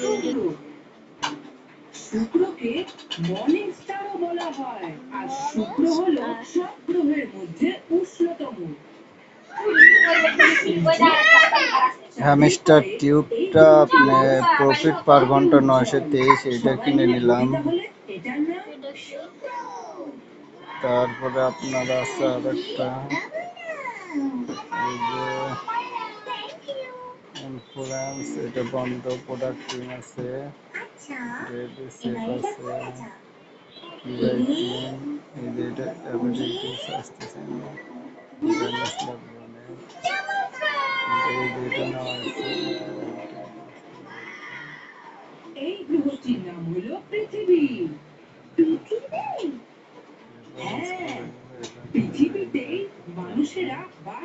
শুক্র, শুক্রকে মর্নিং স্টারও বলা হয়, আর শুক্র হলো সব গ্রহের মধ্যে উষ্ণতম। হ্যামস্টার টিউবটা আপনি প্রফিট পার ঘন্টা 923, এটা কিনে নিলাম। তারপরে আপনার আছে আর একটা ইনফ্লুয়েন্স, এটা বন্ধ। প্রোডাক্ট টিম আছে, রেডি সেফ আছে, কিরাইটিন, এই যে এটা অ্যাবিলিটিস আসতেছে না, ব্যালেন্স লাগবে অনেক, এই যে এটা নেওয়া আছে। এই গ্রহটির নাম হলো পৃথিবী।